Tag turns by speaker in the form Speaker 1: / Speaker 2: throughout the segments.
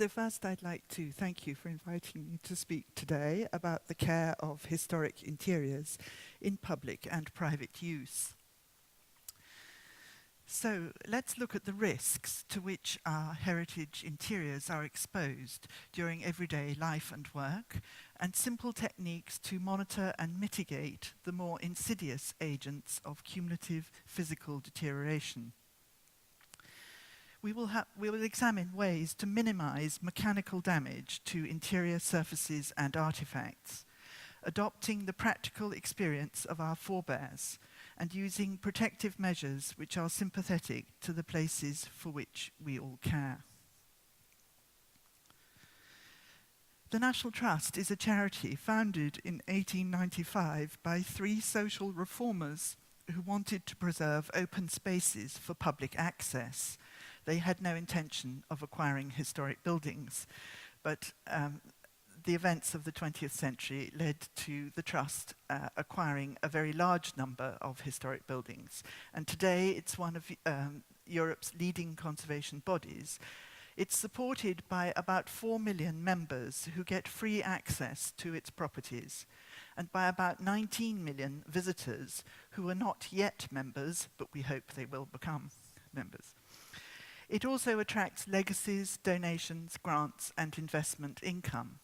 Speaker 1: So first I'd like to thank you for inviting me to speak today about the care of historic interiors in public and private use. So let's look at the risks to which our heritage interiors are exposed during everyday life and work, and simple techniques to monitor and mitigate the more insidious agents of cumulative physical deterioration. We will examine ways to minimize mechanical damage to interior surfaces and artifacts, adopting the practical experience of our forebears and using protective measures which are sympathetic to the places for which we all care. The National Trust is a charity founded in 1895 by 3 social reformers who wanted to preserve open spaces for public access. They had no intention of acquiring historic buildings, but the events of the 20th century led to the Trust acquiring a very large number of historic buildings. And today it's one of Europe's leading conservation bodies. It's supported by about 4 million members who get free access to its properties, and by about 19 million visitors who are not yet members, but we hope they will become members. It also attracts legacies, donations, grants, and investment income.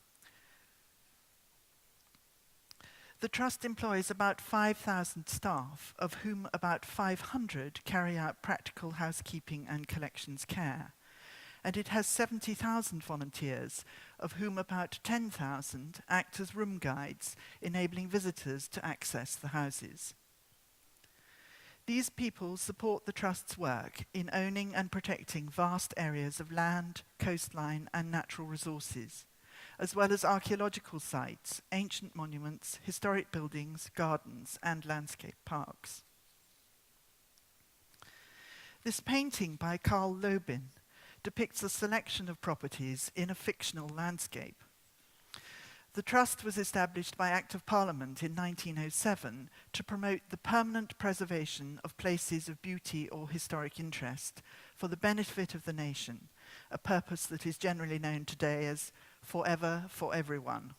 Speaker 1: The Trust employs about 5,000 staff, of whom about 500 carry out practical housekeeping and collections care. And it has 70,000 volunteers, of whom about 10,000 act as room guides, enabling visitors to access the houses. These people support the Trust's work in owning and protecting vast areas of land, coastline, and natural resources, as well as archaeological sites, ancient monuments, historic buildings, gardens, and landscape parks. This painting by Carl Lobin depicts a selection of properties in a fictional landscape. The Trust was established by Act of Parliament in 1907 to promote the permanent preservation of places of beauty or historic interest for the benefit of the nation, a purpose that is generally known today as forever for everyone.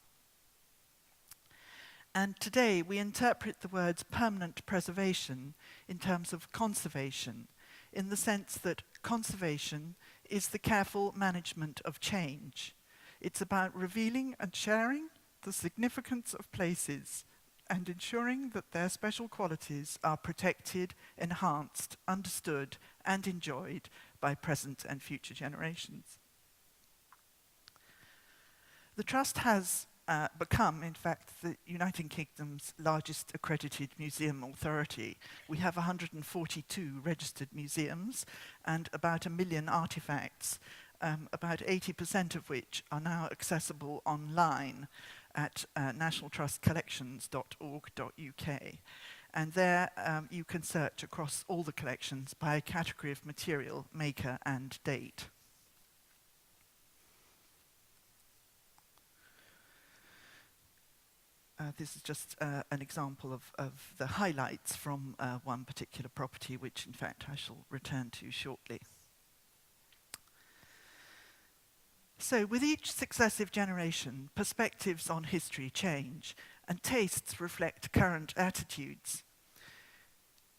Speaker 1: And today we interpret the words permanent preservation in terms of conservation, in the sense that conservation is the careful management of change. It's about revealing and sharing the significance of places and ensuring that their special qualities are protected, enhanced, understood, and enjoyed by present and future generations. The Trust has become, in fact, the United Kingdom's largest accredited museum authority. We have 142 registered museums and about 1 million artifacts, about 80% of which are now accessible online at nationaltrustcollections.org.uk. And there you can search across all the collections by category of material, maker, and date. This is just an example of the highlights from one particular property, which in fact I shall return to shortly. So with each successive generation, perspectives on history change, and tastes reflect current attitudes.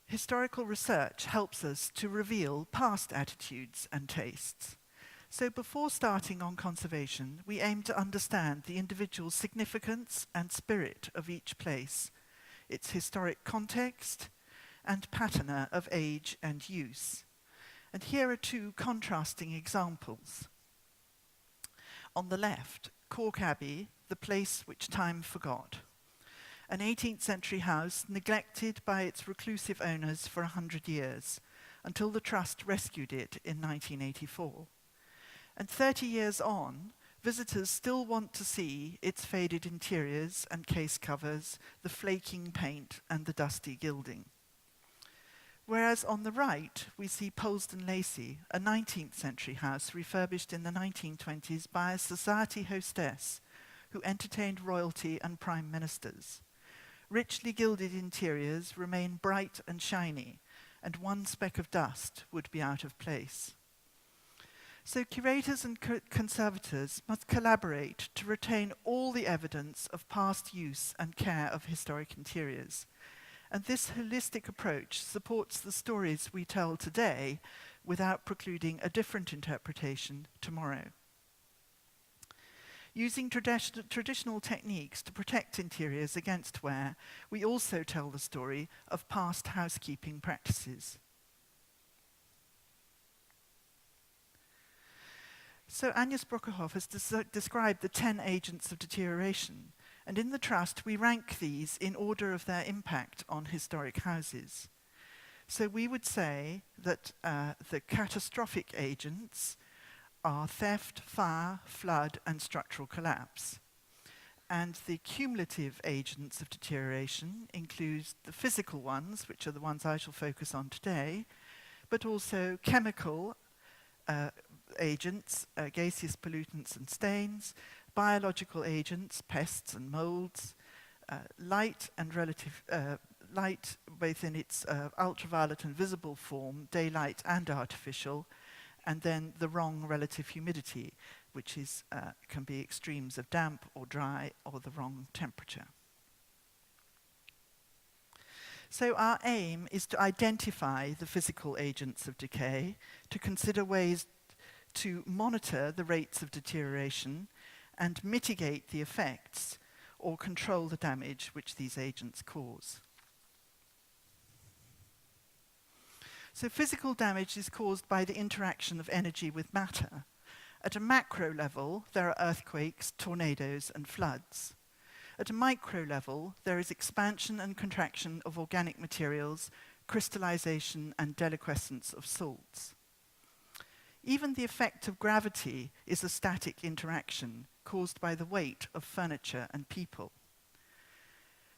Speaker 1: Historical research helps us to reveal past attitudes and tastes. So before starting on conservation, we aim to understand the individual significance and spirit of each place, its historic context, and patina of age and use. And here are 2 contrasting examples. On the left, Cork Abbey, the place which time forgot. An 18th century house neglected by its reclusive owners for 100 years, until the Trust rescued it in 1984. And 30 years on, visitors still want to see its faded interiors and case covers, the flaking paint and the dusty gilding. Whereas on the right, we see Polesden Lacey, a 19th century house refurbished in the 1920s by a society hostess who entertained royalty and prime ministers. Richly gilded interiors remain bright and shiny, and one speck of dust would be out of place. So curators and conservators must collaborate to retain all the evidence of past use and care of historic interiors. And this holistic approach supports the stories we tell today without precluding a different interpretation tomorrow. Using traditional techniques to protect interiors against wear, we also tell the story of past housekeeping practices. So Agnes Broekhoff has described the 10 agents of deterioration, and in the Trust we rank these in order of their impact on historic houses. So we would say that the catastrophic agents are theft, fire, flood, and structural collapse. And the cumulative agents of deterioration include the physical ones, which are the ones I shall focus on today, but also chemical agents, gaseous pollutants and stains, biological agents, pests and molds, light and relative light, both in its ultraviolet and visible form, daylight and artificial, and then the wrong relative humidity, which is, can be extremes of damp or dry or the wrong temperature. So our aim is to identify the physical agents of decay, to consider ways to monitor the rates of deterioration and mitigate the effects or control the damage which these agents cause. So physical damage is caused by the interaction of energy with matter. At a macro level, there are earthquakes, tornadoes, and floods. At a micro level, there is expansion and contraction of organic materials, crystallization and deliquescence of salts. Even the effect of gravity is a static interaction caused by the weight of furniture and people.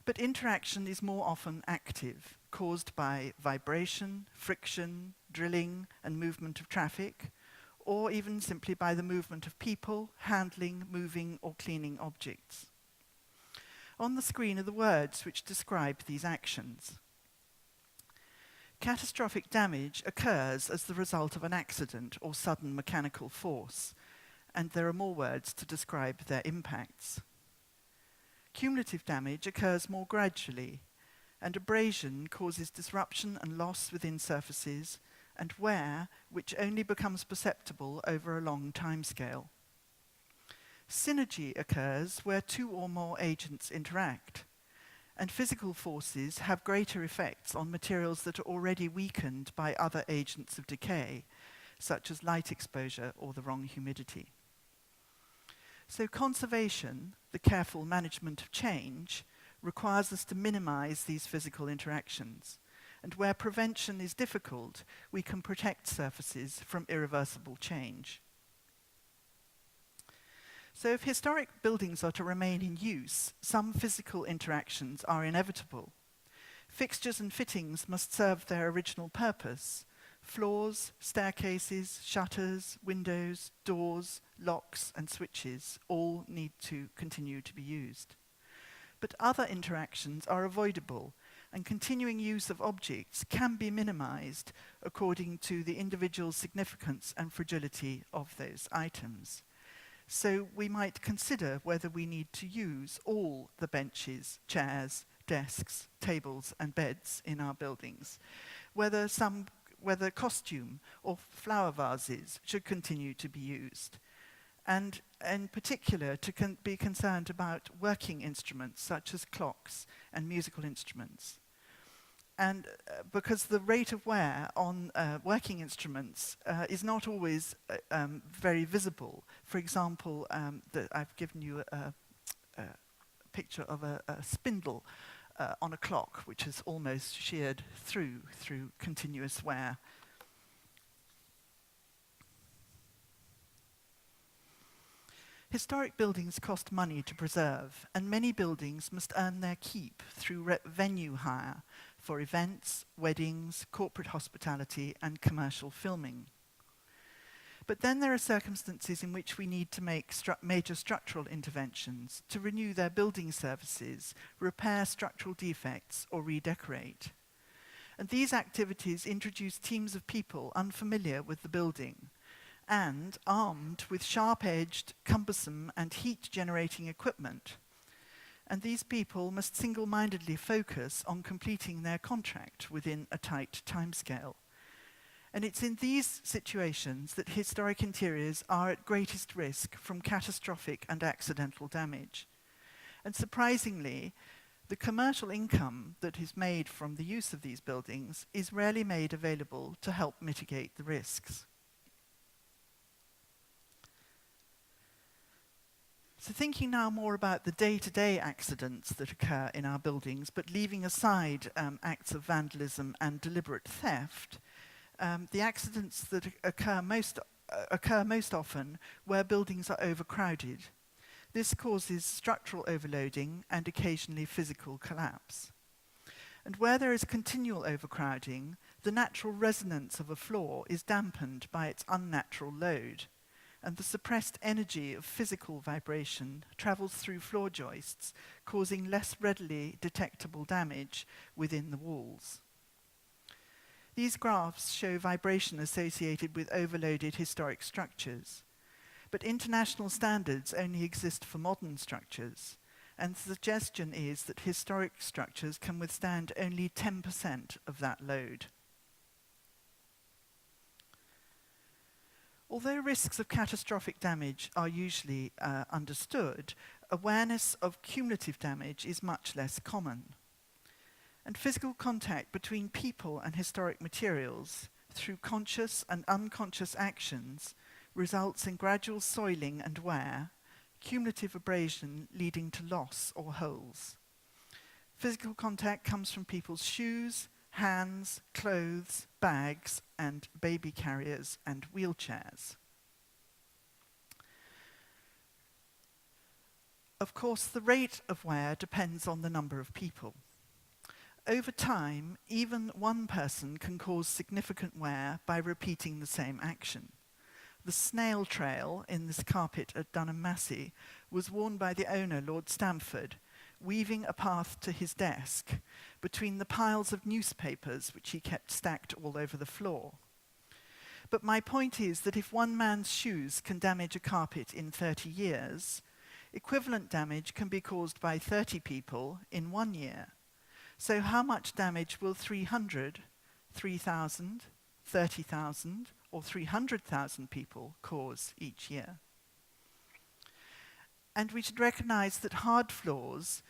Speaker 1: But interaction is more often active, caused by vibration, friction, drilling, and movement of traffic, or even simply by the movement of people, handling, moving, or cleaning objects. On the screen are the words which describe these actions. Catastrophic damage occurs as the result of an accident or sudden mechanical force, and there are more words to describe their impacts. Cumulative damage occurs more gradually, and abrasion causes disruption and loss within surfaces, and wear, which only becomes perceptible over a long timescale. Synergy occurs where two or more agents interact, and physical forces have greater effects on materials that are already weakened by other agents of decay, such as light exposure or the wrong humidity. So conservation, the careful management of change, requires us to minimize these physical interactions. And where prevention is difficult, we can protect surfaces from irreversible change. So if historic buildings are to remain in use, some physical interactions are inevitable. Fixtures and fittings must serve their original purpose. Floors, staircases, shutters, windows, doors, locks, and switches all need to continue to be used. But other interactions are avoidable, and continuing use of objects can be minimized according to the individual significance and fragility of those items. So we might consider whether we need to use all the benches, chairs, desks, tables, and beds in our buildings, whether costume or flower vases should continue to be used, and in particular to be concerned about working instruments such as clocks and musical instruments. And because the rate of wear on working instruments is not always very visible. For example, I've given you a picture of a spindle on a clock, which is almost sheared through continuous wear. Historic buildings cost money to preserve, and many buildings must earn their keep through venue hire for events, weddings, corporate hospitality, and commercial filming. But then there are circumstances in which we need to make major structural interventions to renew their building services, repair structural defects, or redecorate. And these activities introduce teams of people unfamiliar with the building, and armed with sharp-edged, cumbersome and heat-generating equipment. And these people must single-mindedly focus on completing their contract within a tight timescale. And it's in these situations that historic interiors are at greatest risk from catastrophic and accidental damage. And surprisingly, the commercial income that is made from the use of these buildings is rarely made available to help mitigate the risks. So thinking now more about the day-to-day accidents that occur in our buildings, but leaving aside acts of vandalism and deliberate theft, the accidents that occur most often where buildings are overcrowded. This causes structural overloading and occasionally physical collapse. And where there is continual overcrowding, the natural resonance of a floor is dampened by its unnatural load, and the suppressed energy of physical vibration travels through floor joists, causing less readily detectable damage within the walls. These graphs show vibration associated with overloaded historic structures, but international standards only exist for modern structures, and the suggestion is that historic structures can withstand only 10% of that load. Although risks of catastrophic damage are usually understood, awareness of cumulative damage is much less common. And physical contact between people and historic materials, through conscious and unconscious actions, results in gradual soiling and wear, cumulative abrasion leading to loss or holes. Physical contact comes from people's shoes, hands, clothes, bags, and baby carriers and wheelchairs. Of course, the rate of wear depends on the number of people. Over time, even one person can cause significant wear by repeating the same action. The snail trail in this carpet at Dunham Massey was worn by the owner, Lord Stamford, weaving a path to his desk between the piles of newspapers which he kept stacked all over the floor. But my point is that if one man's shoes can damage a carpet in 30 years, equivalent damage can be caused by 30 people in 1 year. So how much damage will 300, 3,000, 30,000, or 300,000 people cause each year? And we should recognize that hard floors,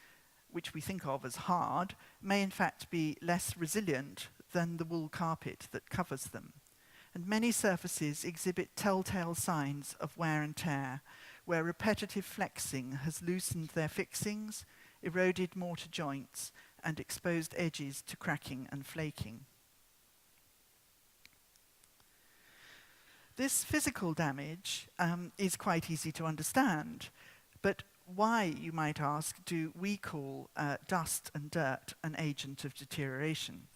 Speaker 1: which we think of as hard, may in fact be less resilient than the wool carpet that covers them. And many surfaces exhibit telltale signs of wear and tear, where repetitive flexing has loosened their fixings, eroded mortar joints, and exposed edges to cracking and flaking. This physical damage is quite easy to understand, but why, you might ask, do we call dust and dirt an agent of deterioration?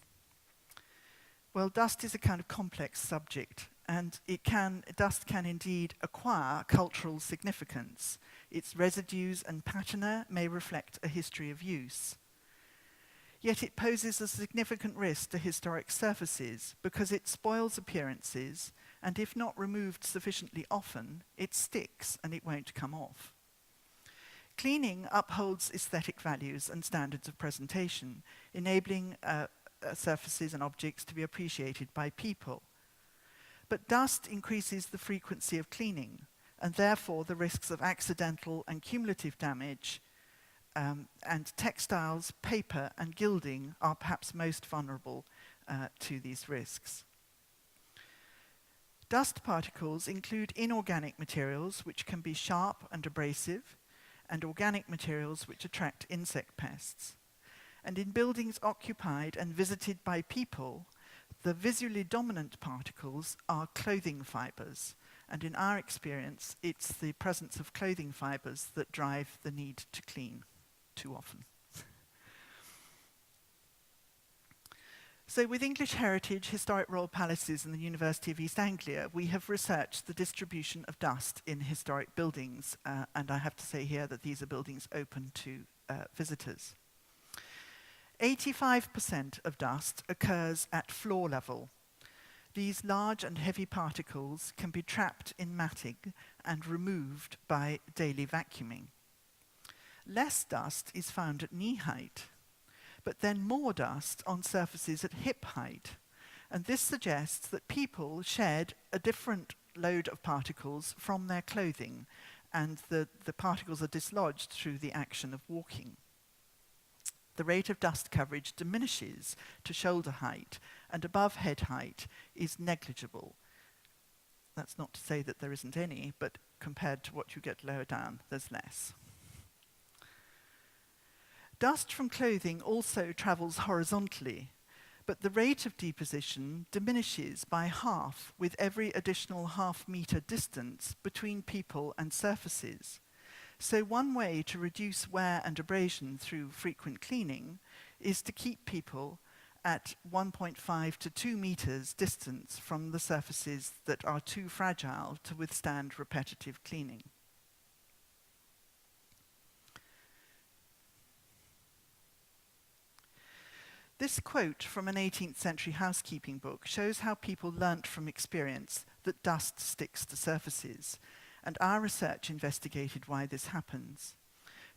Speaker 1: Well, dust is a kind of complex subject, and dust can indeed acquire cultural significance. Its residues and patina may reflect a history of use. Yet it poses a significant risk to historic surfaces because it spoils appearances, and if not removed sufficiently often, it sticks and it won't come off. Cleaning upholds aesthetic values and standards of presentation, enabling surfaces and objects to be appreciated by people. But dust increases the frequency of cleaning, and therefore the risks of accidental and cumulative damage, and textiles, paper, and gilding are perhaps most vulnerable to these risks. Dust particles include inorganic materials which can be sharp and abrasive, and organic materials which attract insect pests. And in buildings occupied and visited by people, the visually dominant particles are clothing fibers. And in our experience, it's the presence of clothing fibers that drive the need to clean too often. So with English Heritage, Historic Royal Palaces and the University of East Anglia, we have researched the distribution of dust in historic buildings, and I have to say here that these are buildings open to visitors. 85% of dust occurs at floor level. These large and heavy particles can be trapped in matting and removed by daily vacuuming. Less dust is found at knee height, but then more dust on surfaces at hip height. And this suggests that people shed a different load of particles from their clothing, and the particles are dislodged through the action of walking. The rate of dust coverage diminishes to shoulder height, and above head height is negligible. That's not to say that there isn't any, but compared to what you get lower down, there's less. Dust from clothing also travels horizontally, but the rate of deposition diminishes by half with every additional half-meter distance between people and surfaces. So one way to reduce wear and abrasion through frequent cleaning is to keep people at 1.5 to 2 meters distance from the surfaces that are too fragile to withstand repetitive cleaning. This quote from an 18th century housekeeping book shows how people learnt from experience that dust sticks to surfaces, and our research investigated why this happens.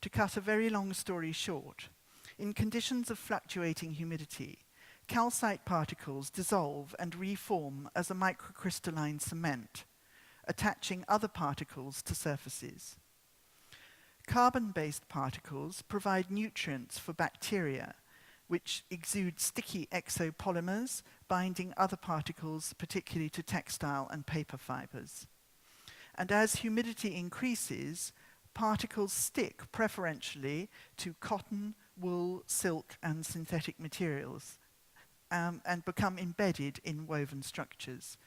Speaker 1: To cut a very long story short, in conditions of fluctuating humidity, calcite particles dissolve and reform as a microcrystalline cement, attaching other particles to surfaces. Carbon-based particles provide nutrients for bacteria, which exude sticky exopolymers, binding other particles, particularly to textile and paper fibers. And as humidity increases, particles stick preferentially to cotton, wool, silk, and synthetic materials, and become embedded in woven structures.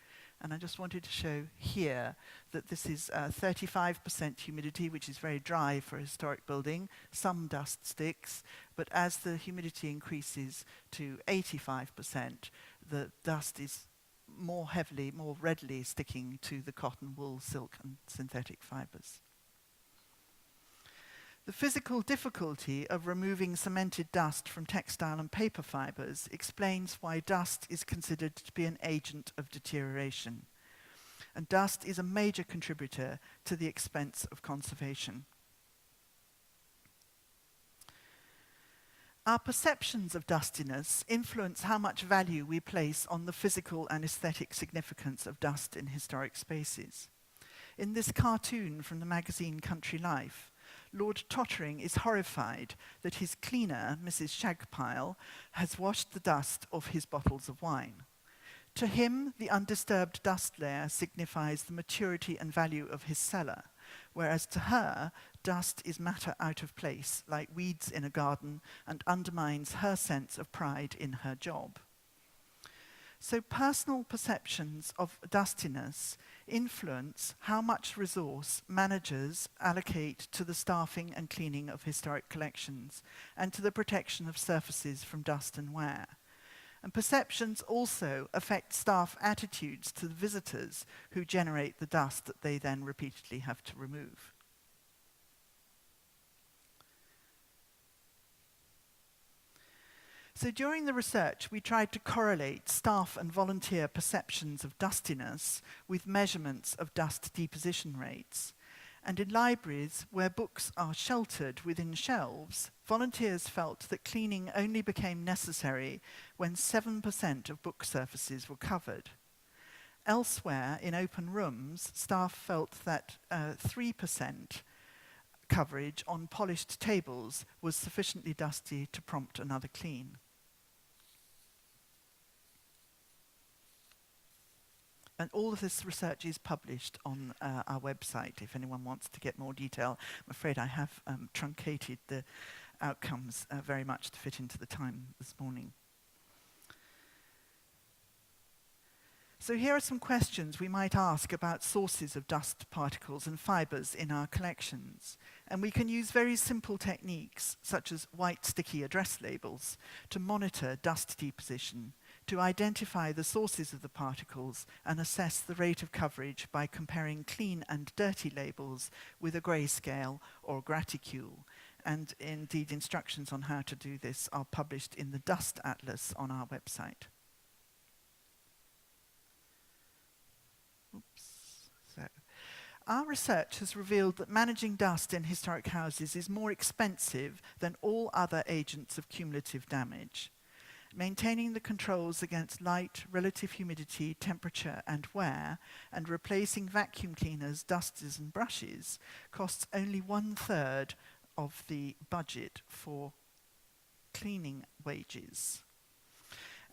Speaker 1: And I just wanted to show here that this is 35% humidity, which is very dry for a historic building. Some dust sticks, but as the humidity increases to 85%, the dust is more readily sticking to the cotton, wool, silk, and synthetic fibers. The physical difficulty of removing cemented dust from textile and paper fibers explains why dust is considered to be an agent of deterioration. And dust is a major contributor to the expense of conservation. Our perceptions of dustiness influence how much value we place on the physical and aesthetic significance of dust in historic spaces. In this cartoon from the magazine Country Life, Lord Tottering is horrified that his cleaner, Mrs. Shagpile, has washed the dust off his bottles of wine. To him, the undisturbed dust layer signifies the maturity and value of his cellar, whereas to her, dust is matter out of place, like weeds in a garden, and undermines her sense of pride in her job. So personal perceptions of dustiness influence how much resource managers allocate to the staffing and cleaning of historic collections and to the protection of surfaces from dust and wear. And perceptions also affect staff attitudes to the visitors who generate the dust that they then repeatedly have to remove. So during the research, we tried to correlate staff and volunteer perceptions of dustiness with measurements of dust deposition rates. And in libraries where books are sheltered within shelves, volunteers felt that cleaning only became necessary when 7% of book surfaces were covered. Elsewhere, in open rooms, staff felt that 3% coverage on polished tables was sufficiently dusty to prompt another clean. And all of this research is published on our website if anyone wants to get more detail. I'm afraid I have truncated the outcomes very much to fit into the time this morning. So here are some questions we might ask about sources of dust particles and fibers in our collections. And we can use very simple techniques, such as white sticky address labels, to monitor dust deposition, to identify the sources of the particles and assess the rate of coverage by comparing clean and dirty labels with a grayscale or graticule. And indeed, instructions on how to do this are published in the Dust Atlas on our website. Our research has revealed that managing dust in historic houses is more expensive than all other agents of cumulative damage. Maintaining the controls against light, relative humidity, temperature and wear, and replacing vacuum cleaners, dusters and brushes costs only 1/3 of the budget for cleaning wages.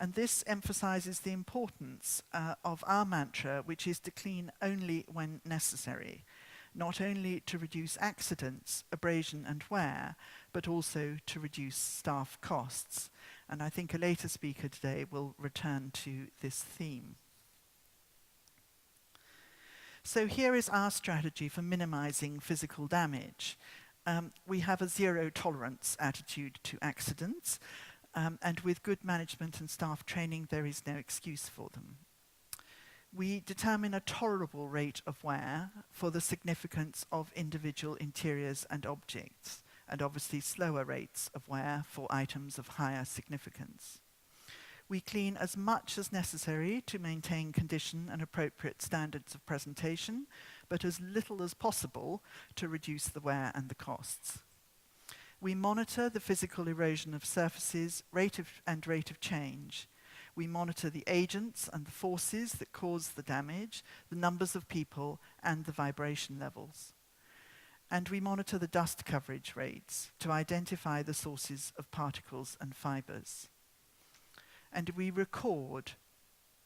Speaker 1: And this emphasizes the importance of our mantra, which is to clean only when necessary, not only to reduce accidents, abrasion and wear, but also to reduce staff costs. And I think a later speaker today will return to this theme. So here is our strategy for minimizing physical damage. We have a zero tolerance attitude to accidents. And with good management and staff training, there is no excuse for them. We determine a tolerable rate of wear for the significance of individual interiors and objects, and obviously slower rates of wear for items of higher significance. We clean as much as necessary to maintain condition and appropriate standards of presentation, but as little as possible to reduce the wear and the costs. We monitor the physical erosion of surfaces, rate of change. We monitor the agents and the forces that cause the damage, the numbers of people, and the vibration levels. And we monitor the dust coverage rates to identify the sources of particles and fibers. And we record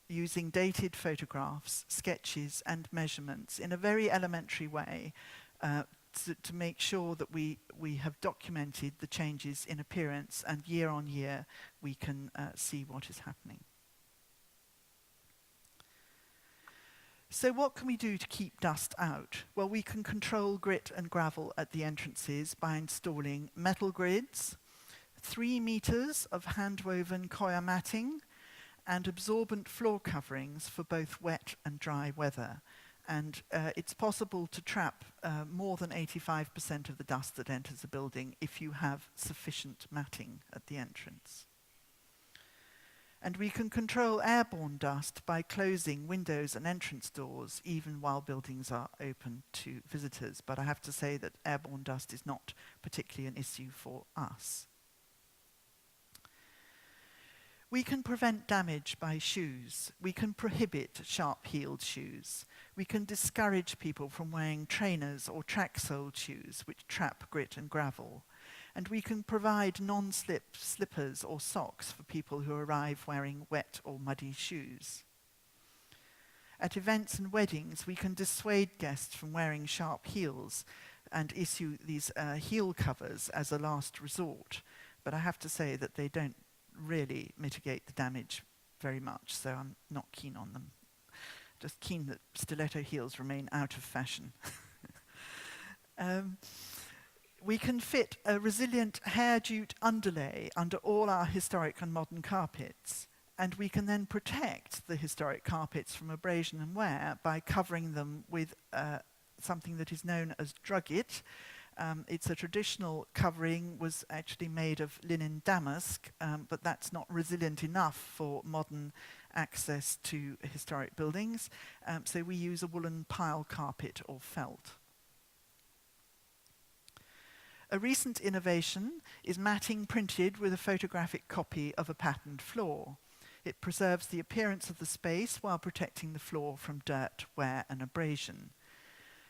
Speaker 1: using dated photographs, sketches, and measurements in a very elementary way to make sure that we have documented the changes in appearance, and year on year we can see what is happening. So what can we do to keep dust out? Well, we can control grit and gravel at the entrances by installing metal grids, 3 meters of hand-woven coir matting, and absorbent floor coverings for both wet and dry weather. And it's possible to trap more than 85% of the dust that enters a building if you have sufficient matting at the entrance. And we can control airborne dust by closing windows and entrance doors even while buildings are open to visitors. But I have to say that airborne dust is not particularly an issue for us. We can prevent damage by shoes. We can prohibit sharp-heeled shoes. We can discourage people from wearing trainers or track-soled shoes which trap grit and gravel. And we can provide non-slip slippers or socks for people who arrive wearing wet or muddy shoes. At events and weddings, we can dissuade guests from wearing sharp heels and issue these heel covers as a last resort. But I have to say that they don't really mitigate the damage very much, so I'm not keen on them. Just keen that stiletto heels remain out of fashion. We can fit a resilient hair jute underlay under all our historic and modern carpets, and we can then protect the historic carpets from abrasion and wear by covering them with something that is known as drugget. It's a traditional covering, was actually made of linen damask, but that's not resilient enough for modern access to historic buildings, so we use a woolen pile carpet or felt. A recent innovation is matting printed with a photographic copy of a patterned floor. It preserves the appearance of the space while protecting the floor from dirt, wear and abrasion.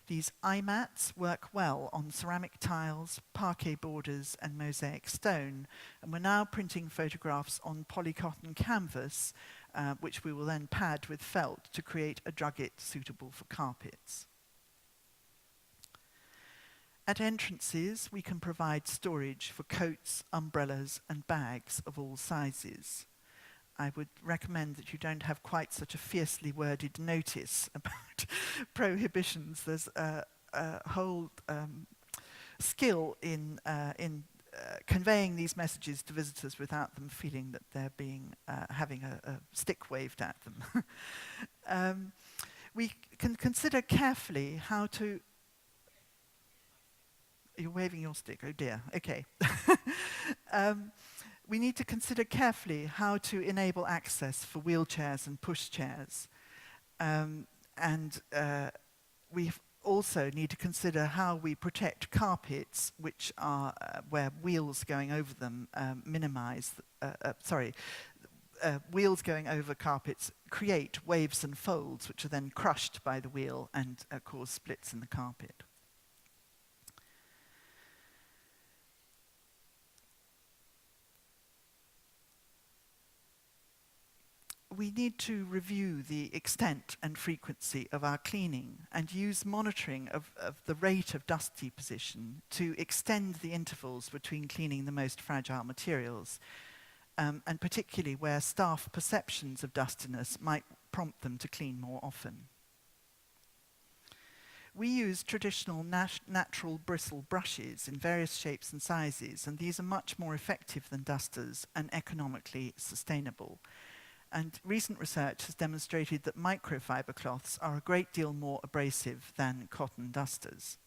Speaker 1: These iMats work well on ceramic tiles, parquet borders and mosaic stone, and we're now printing photographs on polycotton canvas, which we will then pad with felt to create a drugget suitable for carpets. At entrances, we can provide storage for coats, umbrellas and bags of all sizes. I would recommend that you don't have quite such a fiercely worded notice about prohibitions. There's a whole skill in conveying these messages to visitors without them feeling that they're having a stick waved at them. We can consider carefully how to... You're waving your stick, oh dear, okay. We need to consider carefully how to enable access for wheelchairs and pushchairs. We've also need to consider how we protect carpets, which are where wheels going over them wheels going over carpets create waves and folds, which are then crushed by the wheel and cause splits in the carpet. We need to review the extent and frequency of our cleaning and use monitoring of the rate of dust deposition to extend the intervals between cleaning the most fragile materials, and particularly where staff perceptions of dustiness might prompt them to clean more often. We use traditional natural bristle brushes in various shapes and sizes, and these are much more effective than dusters and economically sustainable. And recent research has demonstrated that microfiber cloths are a great deal more abrasive than cotton dusters.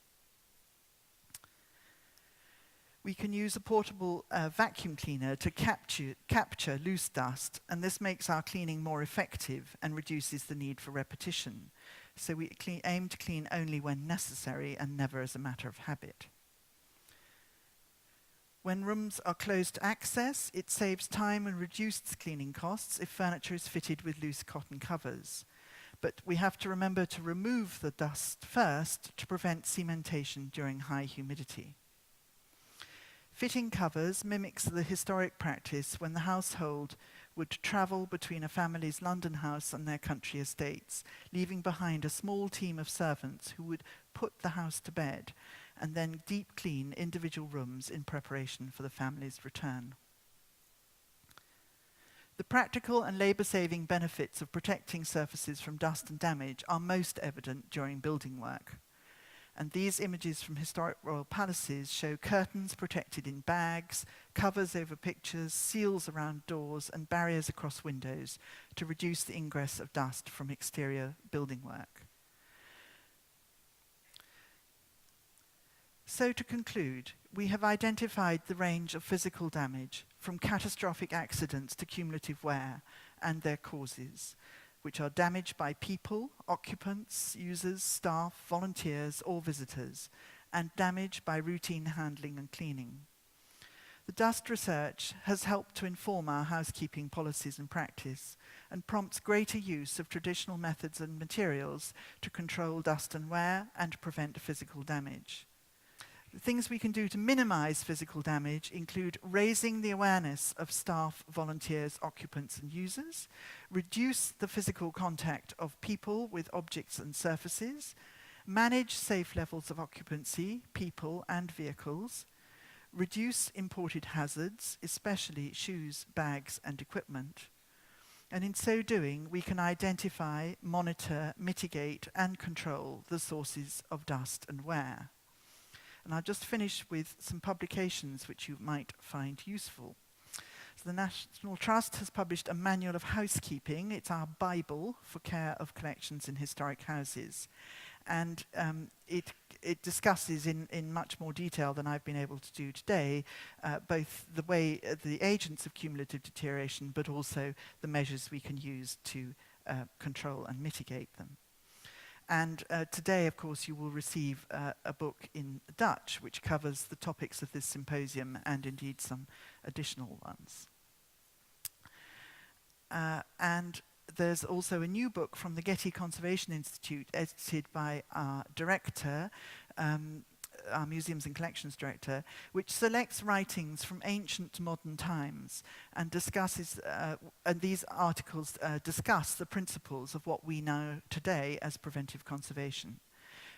Speaker 1: We can use a portable vacuum cleaner to capture loose dust, and this makes our cleaning more effective and reduces the need for repetition. So we aim to clean only when necessary and never as a matter of habit. When rooms are closed to access, it saves time and reduces cleaning costs if furniture is fitted with loose cotton covers. But we have to remember to remove the dust first to prevent cementation during high humidity. Fitting covers mimics the historic practice when the household would travel between a family's London house and their country estates, leaving behind a small team of servants who would put the house to bed and then deep clean individual rooms in preparation for the family's return. The practical and labour-saving benefits of protecting surfaces from dust and damage are most evident during building work. And these images from historic royal palaces show curtains protected in bags, covers over pictures, seals around doors, and barriers across windows to reduce the ingress of dust from exterior building work. So to conclude, we have identified the range of physical damage from catastrophic accidents to cumulative wear and their causes, which are damage by people, occupants, users, staff, volunteers, or visitors, and damage by routine handling and cleaning. The dust research has helped to inform our housekeeping policies and practice and prompts greater use of traditional methods and materials to control dust and wear and prevent physical damage. The things we can do to minimize physical damage include raising the awareness of staff, volunteers, occupants, and users, reduce the physical contact of people with objects and surfaces, manage safe levels of occupancy, people, and vehicles, reduce imported hazards, especially shoes, bags, and equipment. And in so doing, we can identify, monitor, mitigate, and control the sources of dust and wear. And I'll just finish with some publications which you might find useful. So the National Trust has published a manual of housekeeping. It's our Bible for care of collections in historic houses. And it discusses in much more detail than I've been able to do today, both the way the agents of cumulative deterioration, but also the measures we can use to control and mitigate them. And today, of course, you will receive a book in Dutch, which covers the topics of this symposium and indeed some additional ones. And there's also a new book from the Getty Conservation Institute, edited by our director, our Museums and Collections Director, which selects writings from ancient to modern times and discusses, and these articles discuss the principles of what we know today as preventive conservation.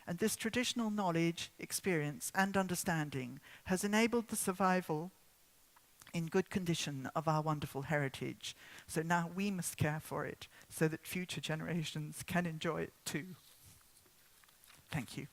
Speaker 1: And this traditional knowledge, experience, and understanding has enabled the survival in good condition of our wonderful heritage. So now we must care for it so that future generations can enjoy it too. Thank you.